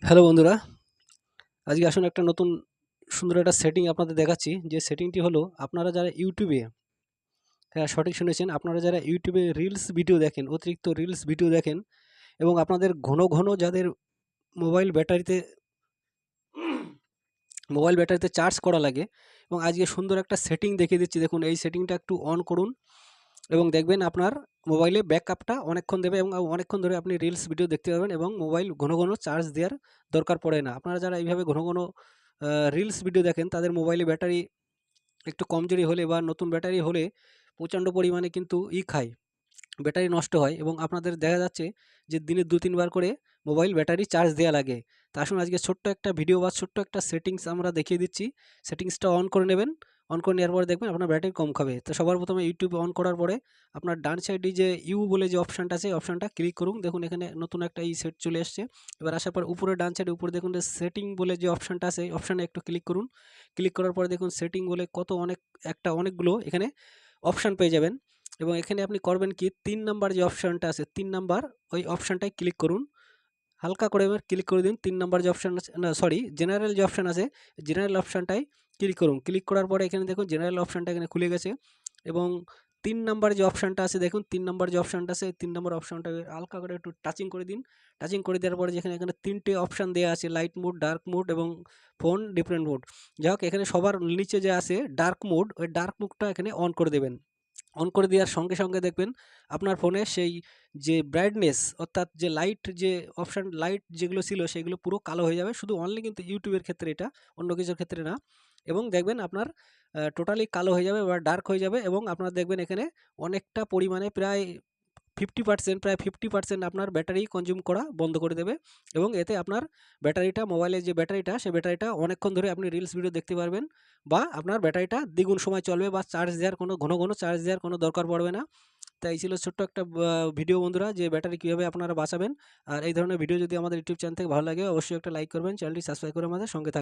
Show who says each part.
Speaker 1: Hello বন্ধুরা, আজকে আসুন একটা নতুন সুন্দর একটা সেটিং আপনাদের দেখাচ্ছি। যে সেটিংটি হলো, আপনারা যারা ইউটিউবে, হ্যাঁ সঠিক শুনেছেন, আপনারা যারা ইউটিউবে রিলস ভিডিও দেখেন, অতিরিক্ত রিলস ভিডিও দেখেন এবং আপনাদের ঘন ঘন যাদের মোবাইল ব্যাটারিতে মোবাইল ব্যাটারিতে চার্জ করা লাগে, এবং আজকে সুন্দর একটা সেটিং দেখিয়ে দিচ্ছি। দেখুন, এই সেটিংটা একটু অন করুন এবং দেখবেন আপনার মোবাইলে ব্যাকআপটা অনেকক্ষণ দেবে এবং অনেকক্ষণ ধরে আপনি রিলস ভিডিও দেখতে পারবেন এবং মোবাইল ঘন ঘন চার্জ দেওয়ার দরকার পড়ে না। আপনারা যারা এইভাবে ঘন ঘন রিলস ভিডিও দেখেন, তাদের মোবাইলে ব্যাটারি একটু কমজোরি হলে বা নতুন ব্যাটারি হলে প্রচণ্ড পরিমাণে কিন্তু খায়, ব্যাটারি নষ্ট হয় এবং আপনাদের দেখা যাচ্ছে যে দিনে ২-৩ বার করে মোবাইল ব্যাটারি চার্জ দেয়া লাগে। তা আসুন আজকে ছোট্ট একটা ভিডিও বা ছোট্ট একটা সেটিংস আমরা দেখিয়ে দিচ্ছি। সেটিংসটা অন করে নেবেন। অন করে নেওয়ার পরে দেখবেন আপনার ব্যাটারি কম খাবে। তো সবার প্রথমে ইউটিউব অন করার পরে আপনার ডান সাইডে যে ইউ বলে যে অপশনটা আছে, অপশনটা ক্লিক করুন। দেখুন এখানে নতুন একটা সেট চলে এসছে। এবার আসার পর উপরে ডান সাইডে উপরে দেখুন যে সেটিং বলে যে অপশনটা আছে, অপশনে একটু ক্লিক করুন। ক্লিক করার পরে দেখুন সেটিং বলে কত অনেকগুলো এখানে অপশন পেয়ে যাবেন। এবং এখানে আপনি করবেন কি, ৩ নাম্বার যে অপশনটা আছে, ৩ নাম্বার ওই অপশনটায় ক্লিক করুন। হালকা করে এবার ক্লিক করে দিন। ৩ নাম্বার যে অপশন আছে, না সরি, জেনারেল যে অপশন আছে, জেনারেল অপশনটায় ক্লিক করুন। ক্লিক করার পরে এখানে দেখুন জেনারেল অপশনটা এখানে খুলে গেছে এবং ৩ নাম্বার যে অপশনটা আছে, দেখুন ৩ নাম্বার যে অপশনটা আছে, ৩ নাম্বার অপশনটা হালকা করে একটু টাচিং করে দিন। টাচিং করে দেওয়ার পরে যেখানে এখানে ৩ টে অপশন দেয়া আছে, লাইট মোড, ডার্ক মোড এবং ফোন ডিফারেন্ট মোড। যাই হোক, এখানে সবার নিচে যে আছে ডার্ক মোড, ওই ডার্ক মোডটা এখানে অন করে দেবেন। অন করে দেওয়ার সঙ্গে সঙ্গে দেখবেন আপনার ফোনে সেই যে ব্রাইটনেস, অর্থাৎ যে লাইট, যে অপশান লাইট যেগুলো ছিল সেগুলো পুরো কালো হয়ে যাবে। শুধু অনলি কিন্তু ইউটিউবের ক্ষেত্রে এটা, অন্য কিছুর ক্ষেত্রে না। এবং দেখবেন আপনার টোটালি কালো হয়ে যাবে বা ডার্ক হয়ে যাবে এবং আপনারা দেখবেন এখানে অনেকটা পরিমাণে প্রায় 50% আপনার ব্যাটারি কনজিউম করা বন্ধ করে দেবে এবং এতে আপনার ব্যাটারিটা, মোবাইলের যে ব্যাটারিটা, সেই ব্যাটারিটা অনেকক্ষণ ধরে আপনি রিলস ভিডিও দেখতে পারবেন বা আপনার ব্যাটারিটা দ্বিগুণ সময় চলবে বা চার্জ দেওয়ার কোনো ঘন ঘন চার্জ দেওয়ার কোনো দরকার পড়বে না। তাই ছিল ছোট্ট একটা ভিডিও বন্ধুরা, যে ব্যাটারি কীভাবে আপনারা বাঁচাবেন। আর এই ধরনের ভিডিও যদি আমাদের ইউটিউব চ্যানেল থেকে ভালো লাগে, অবশ্যই একটা লাইক করবেন, চ্যানেলটি সাবস্ক্রাইব করে আমাদের সঙ্গে থাকবেন।